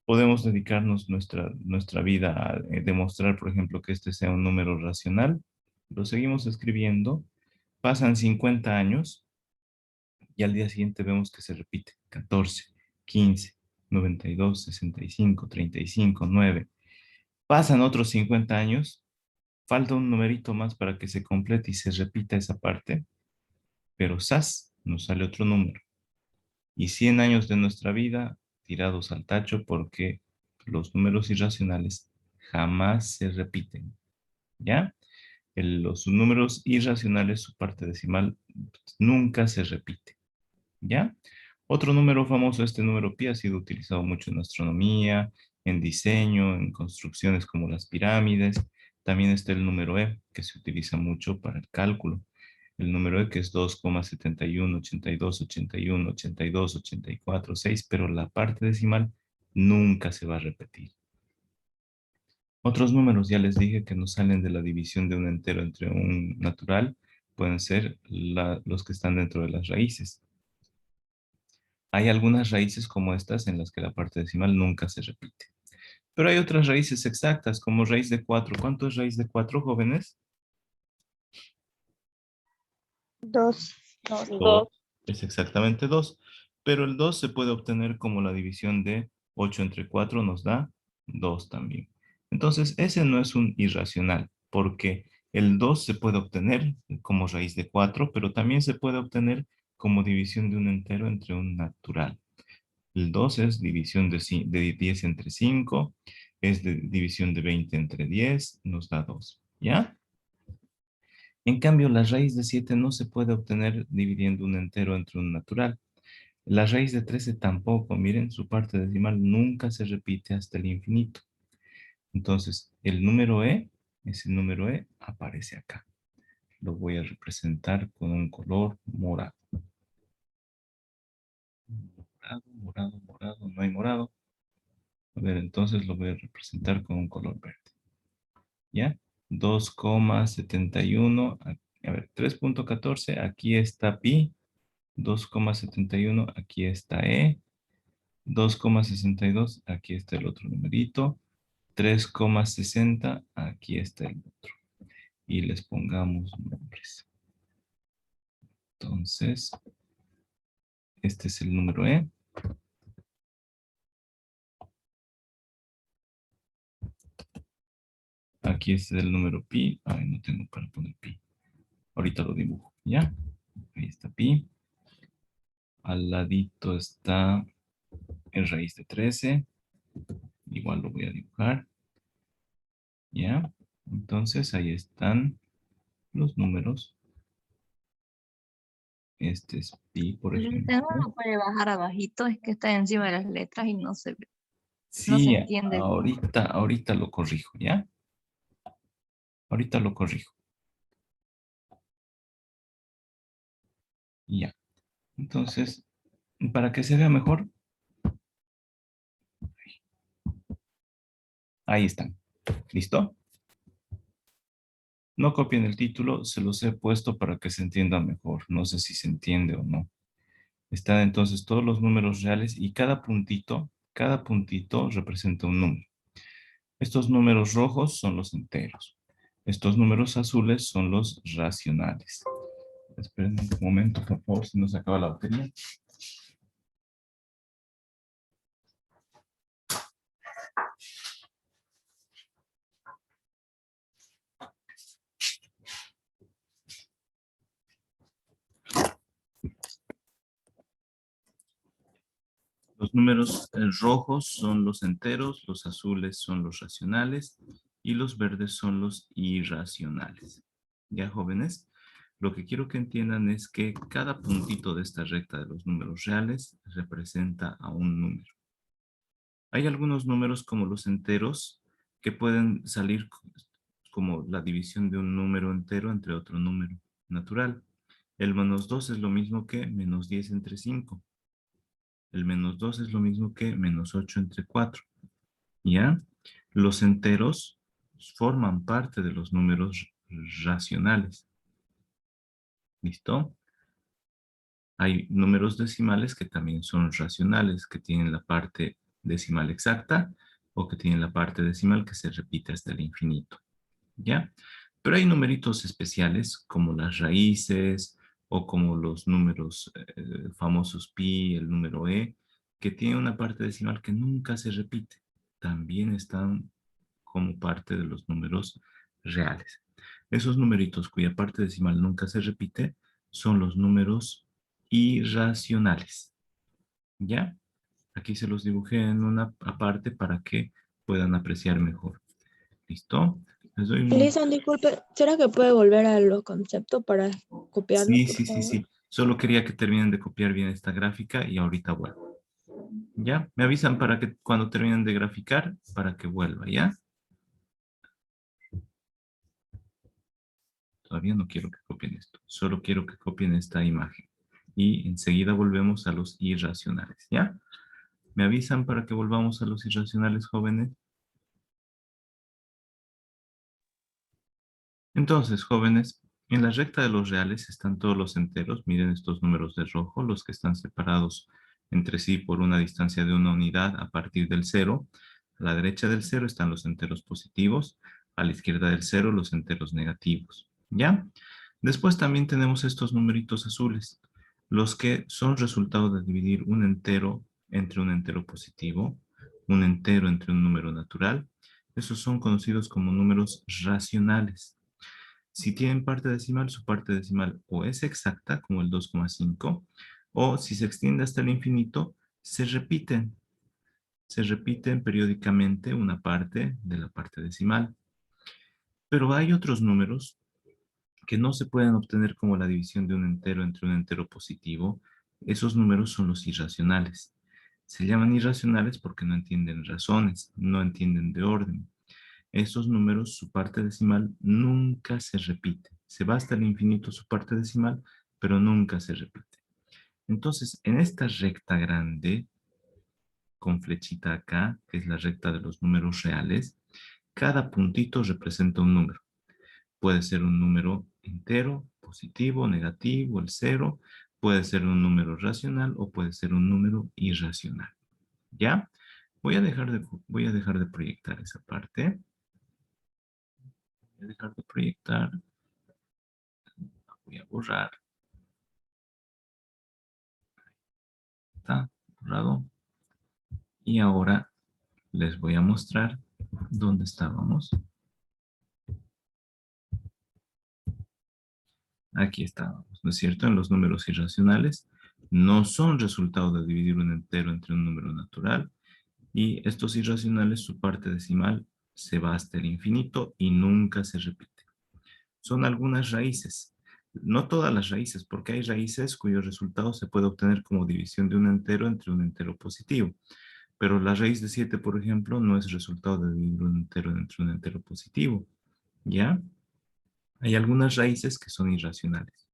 Podemos dedicarnos nuestra vida a demostrar, por ejemplo, que este sea un número racional. Lo seguimos escribiendo. Pasan 50 años y al día siguiente vemos que se repite. 14, 15, 92, 65, 35, 9. Pasan otros 50 años. Falta un numerito más para que se complete y se repita esa parte. Pero ¡zas! Nos sale otro número. Y 100 años de nuestra vida tirados al tacho porque los números irracionales jamás se repiten. ¿Ya? Los números irracionales, su parte decimal, nunca se repite. ¿Ya? Otro número famoso, este número pi, ha sido utilizado mucho en astronomía, en diseño, en construcciones como las pirámides. También está el número e, que se utiliza mucho para el cálculo. El número e que es 2,71, 82, 81, 82, 84, 6, pero la parte decimal nunca se va a repetir. Otros números, ya les dije que no salen de la división de un entero entre un natural, pueden ser los que están dentro de las raíces. Hay algunas raíces como estas en las que la parte decimal nunca se repite. Pero hay otras raíces exactas, como raíz de 4. ¿Cuánto es raíz de 4, jóvenes? 2. 2. Es exactamente 2. Pero el 2 se puede obtener como la división de 8 entre 4 nos da 2 también. Entonces, ese no es un irracional, porque el 2 se puede obtener como raíz de 4, pero también se puede obtener como división de un entero entre un natural. El 2 es división de 10 entre 5, es división de 20 entre 10, nos da 2. ¿Ya? En cambio, la raíz de 7 no se puede obtener dividiendo un entero entre un natural. La raíz de 13 tampoco, miren, su parte decimal nunca se repite hasta el infinito. Entonces, ese número E aparece acá. Lo voy a representar con un color morado. Morado, no hay morado. A ver, entonces lo voy a representar con un color verde. ¿Ya? 2,71. A ver, 3,14. Aquí está pi. 2,71. Aquí está E. 2,62. Aquí está el otro numerito. 3,60. Aquí está el otro. Y les pongamos nombres. Entonces, este es el número E. Aquí es el número pi. Ay, no tengo para poner pi. Ahorita lo dibujo, ¿ya? Ahí está pi. Al ladito está el raíz de 13. Igual lo voy a dibujar. ¿Ya? Entonces ahí están los números. Este es pi, por El ejemplo. interno lo puede bajar abajito, es que está encima de las letras y no se ve, no se Sí, entiende bien. ahorita lo corrijo, ¿ya? Ahorita lo corrijo. Ya. Entonces, para que se vea mejor, ahí están. ¿Listo? No copien el título, se los he puesto para que se entienda mejor. No sé si se entiende o no. Están entonces todos los números reales y cada puntito representa un número. Estos números rojos son los enteros. Estos números azules son los racionales. Esperen un momento, por favor, si no se acaba la batería. Los números rojos son los enteros, los azules son los racionales y los verdes son los irracionales. ¿Ya, jóvenes? Lo que quiero que entiendan es que cada puntito de esta recta de los números reales representa a un número. Hay algunos números como los enteros que pueden salir como la división de un número entero entre otro número natural. El -2 es lo mismo que -10 entre 5. El -2 es lo mismo que -8 entre 4. ¿Ya? Los enteros forman parte de los números racionales. ¿Listo? Hay números decimales que también son racionales, que tienen la parte decimal exacta o que tienen la parte decimal que se repite hasta el infinito. ¿Ya? Pero hay numeritos especiales como las raíces o como los números famosos pi, el número e, que tienen una parte decimal que nunca se repite. También están como parte de los números reales. Esos numeritos cuya parte decimal nunca se repite son los números irracionales. ¿Ya? Aquí se los dibujé en una aparte para que puedan apreciar mejor. ¿Listo? Les doy un... Lisan, disculpe, ¿será que puede volver a los conceptos para copiarlos, Sí, por sí, sí, favor? sí. Solo quería que terminen de copiar bien esta gráfica y ahorita vuelvo. ¿Ya? Me avisan para que cuando terminen de graficar, para que vuelva, ¿ya? Todavía no quiero que copien esto. Solo quiero que copien esta imagen. Y enseguida volvemos a los irracionales, ¿ya? ¿Me avisan para que volvamos a los irracionales, jóvenes? Entonces, jóvenes, en la recta de los reales están todos los enteros. Miren estos números de rojo, los que están separados entre sí por una distancia de una unidad a partir del 0. A la derecha del 0 están los enteros positivos, a la izquierda del 0 los enteros negativos. ¿Ya? Después también tenemos estos numeritos azules, los que son resultado de dividir un entero entre un entero positivo, un entero entre un número natural. Esos son conocidos como números racionales. Si tienen parte decimal, su parte decimal o es exacta, como el 2,5, o si se extiende hasta el infinito, se repiten. Se repiten periódicamente una parte de la parte decimal. Pero hay otros números que no se pueden obtener como la división de un entero entre un entero positivo. Esos números son los irracionales. Se llaman irracionales porque no entienden razones, no entienden de orden. Estos números, su parte decimal nunca se repite. Se va hasta el infinito su parte decimal, pero nunca se repite. Entonces, en esta recta grande, con flechita acá, que es la recta de los números reales, cada puntito representa un número. Puede ser un número entero, positivo, negativo, el 0. Puede ser un número racional o puede ser un número irracional. ¿Ya? Voy a dejar de proyectar esa parte. Voy a dejar de proyectar. Voy a borrar. Está borrado. Y ahora les voy a mostrar dónde estábamos. Aquí estábamos, ¿no es cierto? En los números irracionales no son resultado de dividir un entero entre un número natural. Y estos irracionales, su parte decimal se va hasta el infinito y nunca se repite. Son algunas raíces. No todas las raíces, porque hay raíces cuyo resultado se puede obtener como división de un entero entre un entero positivo. Pero la raíz de 7, por ejemplo, no es resultado de dividir un entero entre un entero positivo. ¿Ya? Hay algunas raíces que son irracionales.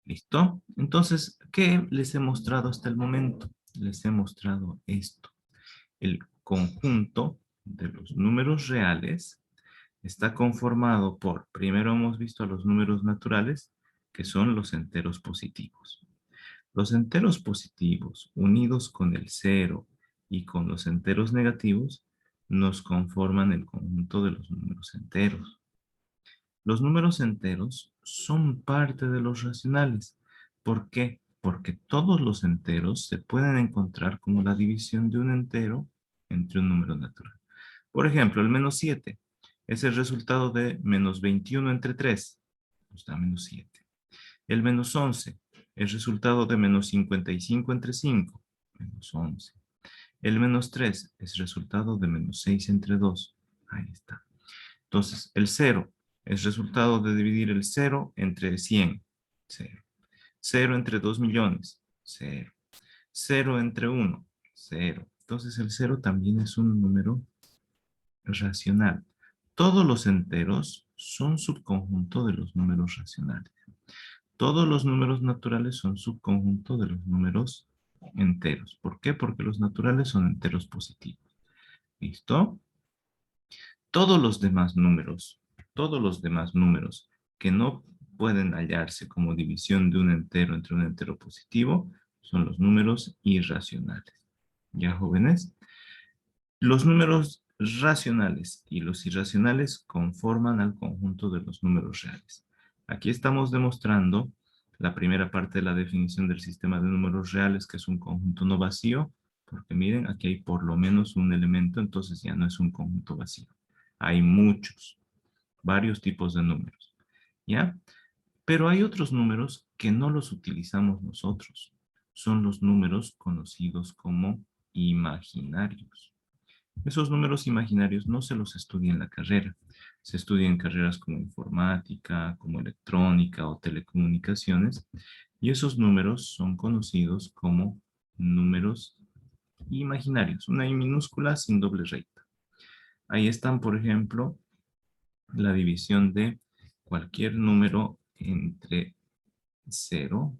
¿Listo? Entonces, ¿qué les he mostrado hasta el momento? Les he mostrado esto. El conjunto de los números reales está conformado por, primero hemos visto a los números naturales, que son los enteros positivos. Los enteros positivos unidos con el 0 y con los enteros negativos nos conforman el conjunto de los números enteros. Los números enteros son parte de los racionales. ¿Por qué? Porque todos los enteros se pueden encontrar como la división de un entero entre un número natural. Por ejemplo, el menos 7 es el resultado de menos 21 entre 3. Nos da menos 7. El menos 11 es resultado de menos 55 entre 5. Menos 11. El menos 3 es resultado de menos 6 entre 2. Ahí está. Entonces, el 0 es resultado de dividir el 0 entre 100. 0. 0 entre 2 millones. 0. 0 entre 1. 0. Entonces, el 0 también es un número racional. Todos los enteros son subconjunto de los números racionales. Todos los números naturales son subconjunto de los números enteros. ¿Por qué? Porque los naturales son enteros positivos. ¿Listo? Todos los demás números que no pueden hallarse como división de un entero entre un entero positivo son los números irracionales. ¿Ya, jóvenes? Los números racionales y los irracionales conforman al conjunto de los números reales. Aquí estamos demostrando la primera parte de la definición del sistema de números reales, que es un conjunto no vacío, porque miren, aquí hay por lo menos un elemento, entonces ya no es un conjunto vacío. Hay muchos, varios tipos de números, ¿ya? Pero hay otros números que no los utilizamos nosotros. Son los números conocidos como imaginarios. Esos números imaginarios no se los estudia en la carrera. Se estudia en carreras como informática, como electrónica o telecomunicaciones. Y esos números son conocidos como números imaginarios. Una I minúscula sin doble recta. Ahí están, por ejemplo, la división de cualquier número entre 0.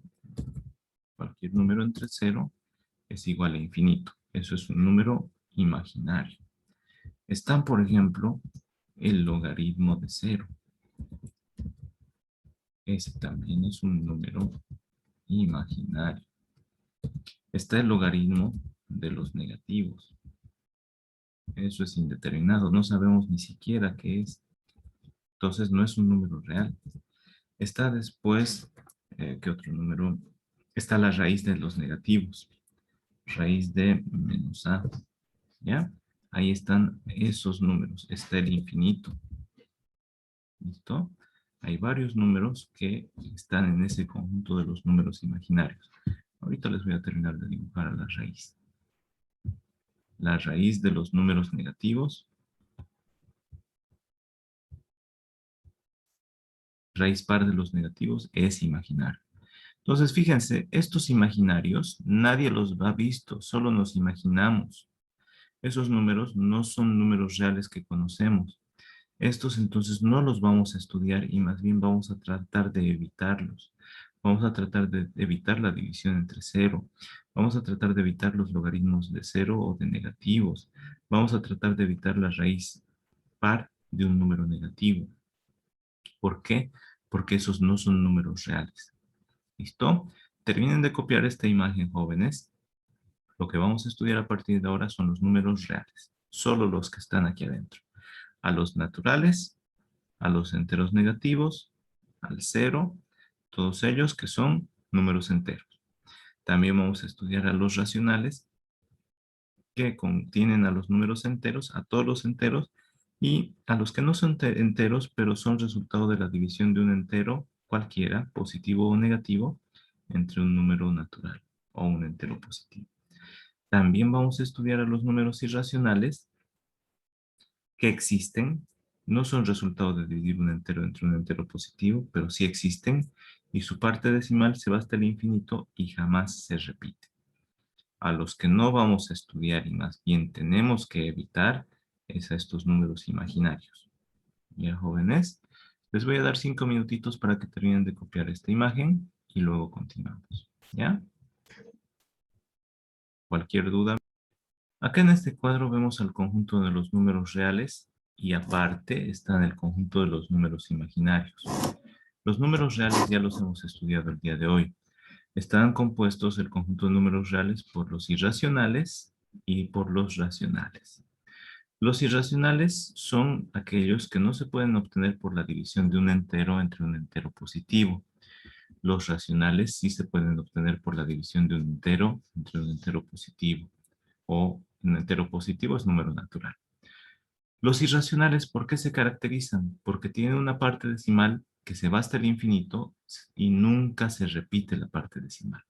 Cualquier número entre 0 es igual a infinito. Eso es un número imaginario. Están, por ejemplo, el logaritmo de 0. Ese también es un número imaginario. Está el logaritmo de los negativos. Eso es indeterminado, no sabemos ni siquiera qué es. Entonces no es un número real. Está después, ¿qué otro número? Está la raíz de los negativos. Raíz de menos a. ¿Ya? Ahí están esos números. Está el infinito. ¿Listo? Hay varios números que están en ese conjunto de los números imaginarios. Ahorita les voy a terminar de dibujar a la raíz. La raíz de los números negativos. Raíz par de los negativos es imaginario. Entonces, fíjense, estos imaginarios nadie los ha visto, solo nos imaginamos. Esos números no son números reales que conocemos. Estos entonces no los vamos a estudiar y más bien vamos a tratar de evitarlos. Vamos a tratar de evitar la división entre cero. Vamos a tratar de evitar los logaritmos de cero o de negativos. Vamos a tratar de evitar la raíz par de un número negativo. ¿Por qué? Porque esos no son números reales. ¿Listo? Terminen de copiar esta imagen, jóvenes. Lo que vamos a estudiar a partir de ahora son los números reales. Solo los que están aquí adentro. A los naturales, a los enteros negativos, al cero, todos ellos que son números enteros. También vamos a estudiar a los racionales, que contienen a los números enteros, a todos los enteros, y a los que no son enteros, pero son resultado de la división de un entero cualquiera, positivo o negativo, entre un número natural o un entero positivo. También vamos a estudiar a los números irracionales que existen, no son resultado de dividir un entero entre un entero positivo, pero sí existen, y su parte decimal se va hasta el infinito y jamás se repite. A los que no vamos a estudiar y más bien tenemos que evitar es a estos números imaginarios. Ya, jóvenes, les voy a dar 5 minutitos para que terminen de copiar esta imagen y luego continuamos. ¿Ya? Cualquier duda. Acá en este cuadro vemos el conjunto de los números reales y aparte está en el conjunto de los números imaginarios. Los números reales ya los hemos estudiado el día de hoy. Están compuestos el conjunto de números reales por los irracionales y por los racionales. Los irracionales son aquellos que no se pueden obtener por la división de un entero entre un entero positivo. Los racionales sí se pueden obtener por la división de un entero entre un entero positivo. O un entero positivo es número natural. Los irracionales, ¿por qué se caracterizan? Porque tienen una parte decimal que se va hasta el infinito y nunca se repite la parte decimal.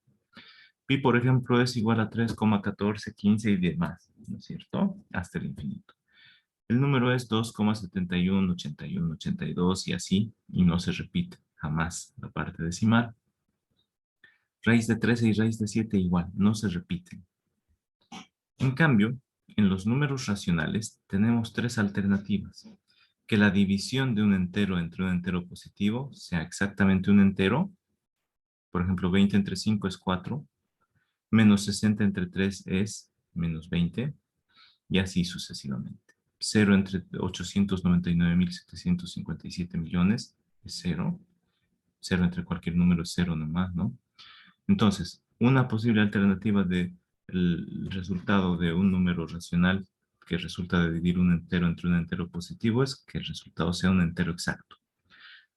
Pi, por ejemplo, es igual a 3,14, 15 y demás, ¿no es cierto? Hasta el infinito. El número es 2,71, 81, 82 y así, y no se repite jamás la parte decimal. Raíz de 13 y raíz de 7 igual, no se repiten. En cambio, en los números racionales tenemos tres alternativas. Que la división de un entero entre un entero positivo sea exactamente un entero. Por ejemplo, 20 entre 5 es 4. Menos 60 entre 3 es menos 20. Y así sucesivamente. 0 entre 899.757 millones es 0. 0 entre cualquier número es 0 nomás, ¿no? Entonces, una posible alternativa del resultado de un número racional que resulta de dividir un entero entre un entero positivo es que el resultado sea un entero exacto.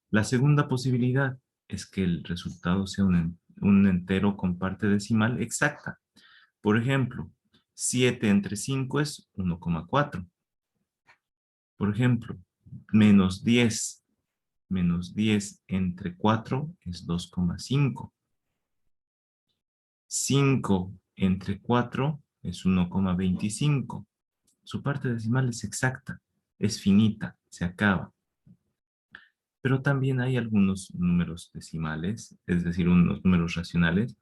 La segunda posibilidad es que el resultado sea un entero con parte decimal exacta. Por ejemplo, 7 entre 5 es 1,4. Por ejemplo, menos 10 entre 4 es 2,5. 5 entre 4 es 1,25. Su parte decimal es exacta, es finita, se acaba. Pero también hay algunos números decimales, es decir, unos números racionales,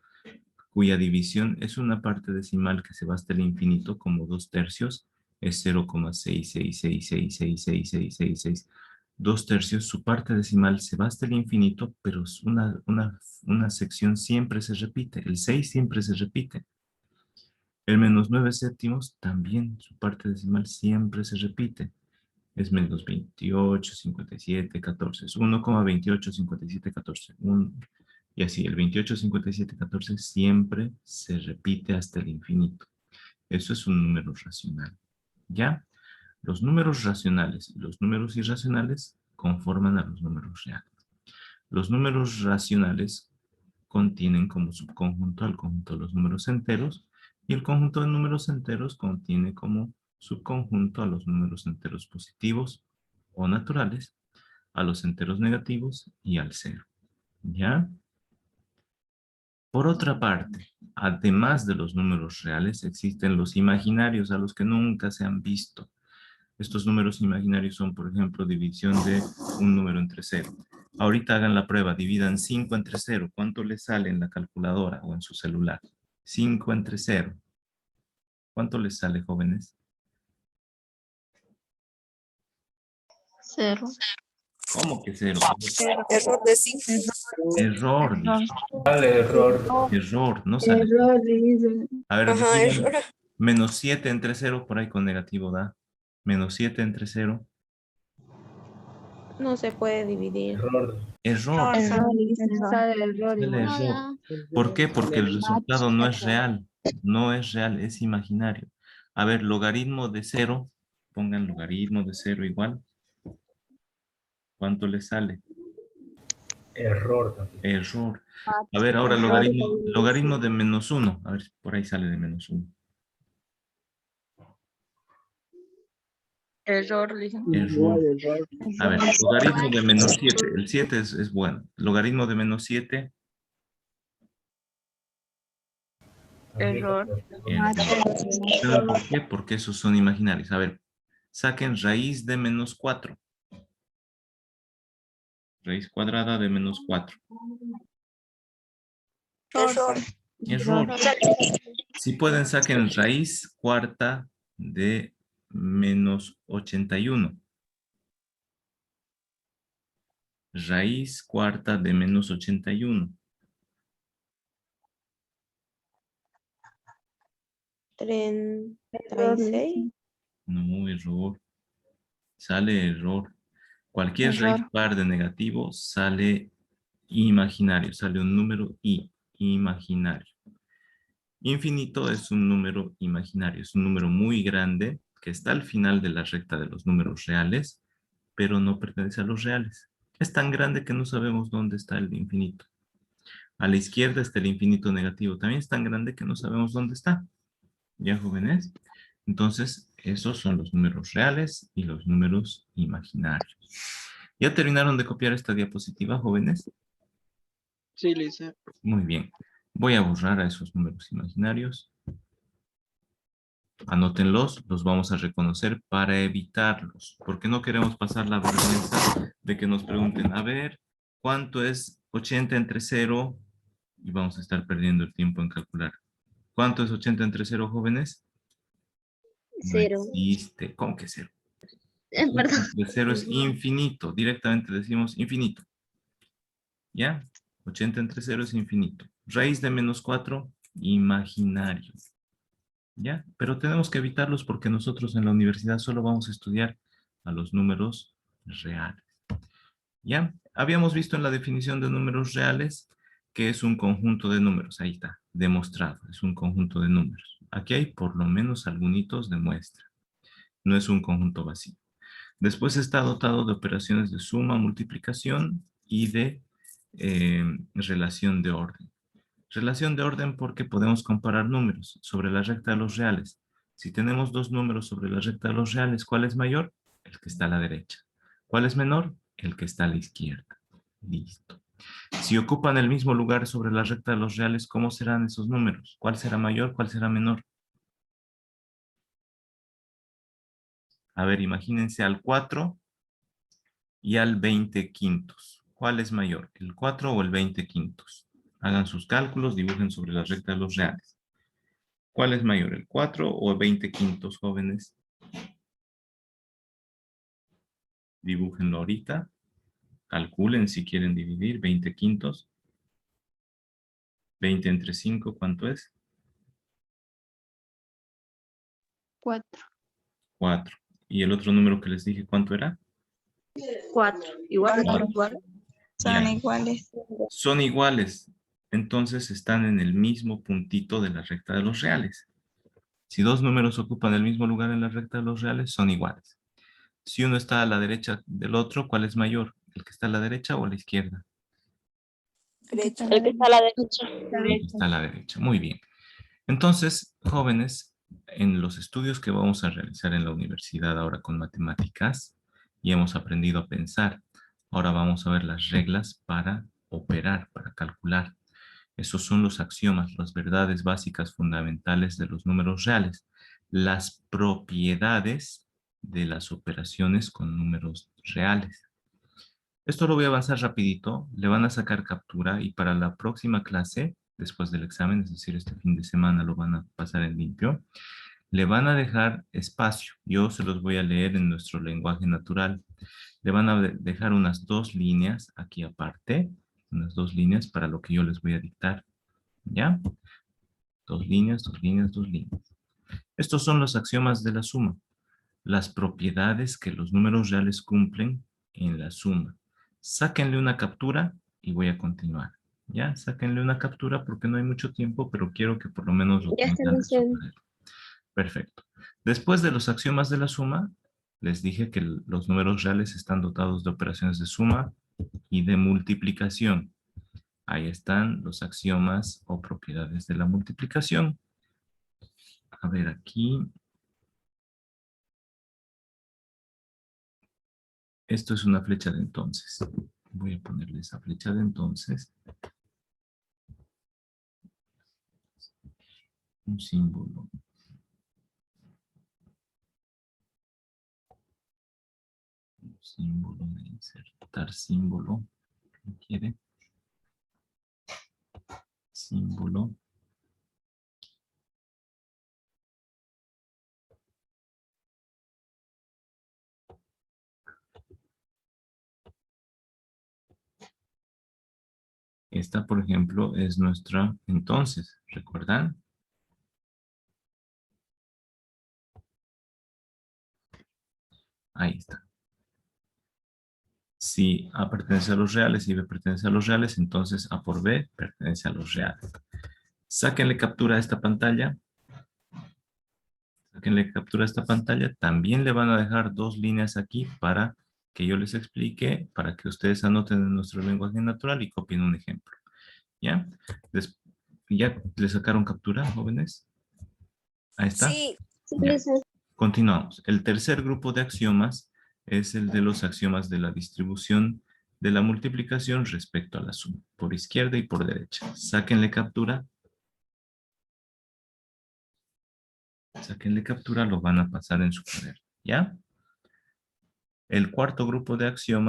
cuya división es una parte decimal que se va hasta el infinito, como 2/3, es 0,666666666. 2/3, su parte decimal se va hasta el infinito, pero una sección siempre se repite, el 6 siempre se repite. El menos 9/7 también, su parte decimal siempre se repite. Es menos 28, 57, 14. Es 1,28, 57, 14. Y así, el 28, 57, 14 siempre se repite hasta el infinito. Eso es un número racional. ¿Ya? Los números racionales y los números irracionales conforman a los números reales. Los números racionales contienen como subconjunto al conjunto de los números enteros y el conjunto de números enteros contiene como subconjunto a los números enteros positivos o naturales, a los enteros negativos y al cero. ¿Ya? Por otra parte, además de los números reales, existen los imaginarios a los que nunca se han visto. Estos números imaginarios son, por ejemplo, división de un número entre cero. Ahorita hagan la prueba, dividan 5 entre 0. ¿Cuánto les sale en la calculadora o en su celular? 5 entre 0. ¿Cuánto les sale, jóvenes? 0. ¿Cómo que 0? Error de 5. Error, Error. dijo. Error, no sale. Error, dice. A ver, Ajá, digan error. menos 7 entre 0, por ahí con negativo da. Menos 7 entre 0. No se puede dividir. Error. Error, dice. Sale error Sale igual. error. ¿Por qué? Porque el resultado no es real. No es real, es imaginario. A ver, logaritmo de 0. Pongan logaritmo de 0 igual. ¿Cuánto le sale? Error. Error. A ver, ahora logaritmo de menos 1. A ver, por ahí sale de menos 1. Error, dice. Error. A ver, logaritmo de menos 7. El 7 es bueno. Logaritmo de menos 7. Error. ¿Saben por qué? Porque esos son imaginarios. A ver, saquen raíz de menos 4. Raíz cuadrada de menos 4. Error. Error. Si pueden, saquen raíz cuarta de menos 81. Raíz cuarta de menos 81. 36. No, error. Sale error. Cualquier Error. raíz par de negativo sale imaginario. Sale un número imaginario. Infinito es un número imaginario. Es un número muy grande que está al final de la recta de los números reales, pero no pertenece a los reales. Es tan grande que no sabemos dónde está el infinito. A la izquierda está el infinito negativo. También es tan grande que no sabemos dónde está. ¿Ya, jóvenes? Entonces, esos son los números reales y los números imaginarios. ¿Ya terminaron de copiar esta diapositiva, jóvenes? Sí, le hice. Muy bien. Voy a borrar a esos números imaginarios. Anótenlos, los vamos a reconocer para evitarlos, porque no queremos pasar la vergüenza de que nos pregunten, a ver, ¿cuánto es 80 entre 0? Y vamos a estar perdiendo el tiempo en calcular. ¿Cuánto es 80 entre 0, jóvenes? No 0. existe. ¿Cómo que 0? Perdón. De 0 es infinito. Directamente decimos infinito. ¿Ya? 80 entre 0 es infinito. Raíz de menos 4, imaginario. ¿Ya? Pero tenemos que evitarlos porque nosotros en la universidad solo vamos a estudiar a los números reales. ¿Ya? Habíamos visto en la definición de números reales que es un conjunto de números. Ahí está, demostrado. Es un conjunto de números. Aquí hay por lo menos algunitos de muestra. No es un conjunto vacío. Después está dotado de operaciones de suma, multiplicación y de relación de orden. Relación de orden porque podemos comparar números sobre la recta de los reales. Si tenemos dos números sobre la recta de los reales, ¿cuál es mayor? El que está a la derecha. ¿Cuál es menor? El que está a la izquierda. Listo. Si ocupan el mismo lugar sobre la recta de los reales, ¿cómo serán esos números? ¿Cuál será mayor? ¿Cuál será menor? A ver, imagínense al 4 y al 20 quintos. ¿Cuál es mayor? ¿El 4 o el 20 quintos? Hagan sus cálculos, dibujen sobre la recta de los reales. ¿Cuál es mayor, el 4 o el 20 quintos, jóvenes? Dibújenlo ahorita. Calculen si quieren dividir 20 quintos. 20 entre 5, ¿cuánto es? 4. 4. ¿Y el otro número que les dije, cuánto era? 4. Igual. 4. Igual. Son Ya. iguales. Son iguales. Entonces están en el mismo puntito de la recta de los reales. Si dos números ocupan el mismo lugar en la recta de los reales, son iguales. Si uno está a la derecha del otro, ¿cuál es mayor? ¿El que está a la derecha o a la izquierda? El que está a la derecha. El que está a la derecha. Muy bien. Entonces, jóvenes, en los estudios que vamos a realizar en la universidad ahora con matemáticas, y hemos aprendido a pensar. Ahora vamos a ver las reglas para operar, para calcular. Esos son los axiomas, las verdades básicas fundamentales de los números reales. Las propiedades de las operaciones con números reales. Esto lo voy a avanzar rapidito, le van a sacar captura y para la próxima clase, después del examen, es decir, este fin de semana lo van a pasar en limpio, le van a dejar espacio. Yo se los voy a leer en nuestro lenguaje natural. Le van a dejar unas 2 líneas aquí aparte, unas 2 líneas para lo que yo les voy a dictar. ¿Ya? 2 líneas, 2 líneas, 2 líneas. Estos son los axiomas de la suma. Las propiedades que los números reales cumplen en la suma. Sáquenle una captura y voy a continuar. ¿Ya? Sáquenle una captura porque no hay mucho tiempo, pero quiero que por lo menos lo Ya está tengan en su diciendo. cuaderno. Perfecto. Después de los axiomas de la suma, les dije que los números reales están dotados de operaciones de suma y de multiplicación. Ahí están los axiomas o propiedades de la multiplicación. A ver aquí. Esto es una flecha de entonces. Voy a ponerle esa flecha de entonces. Un símbolo. Un símbolo de insertar símbolo. ¿Qué quiere? Símbolo. Esta, por ejemplo, es nuestra entonces. ¿Recuerdan? Ahí está. Si A pertenece a los reales y B pertenece a los reales, entonces A por B pertenece a los reales. Sáquenle captura a esta pantalla. Sáquenle captura a esta pantalla. También le van a dejar 2 líneas aquí para que yo les explique, para que ustedes anoten en nuestro lenguaje natural y copien un ejemplo. ¿Ya? ¿Ya le sacaron captura, jóvenes? Ahí está. Sí, Ya. licenciado. Continuamos. El tercer grupo de axiomas es el de los axiomas de la distribución de la multiplicación respecto a la suma, por izquierda y por derecha. Sáquenle captura. Sáquenle captura, lo van a pasar en su cuaderno. ¿Ya? El cuarto grupo de axiomas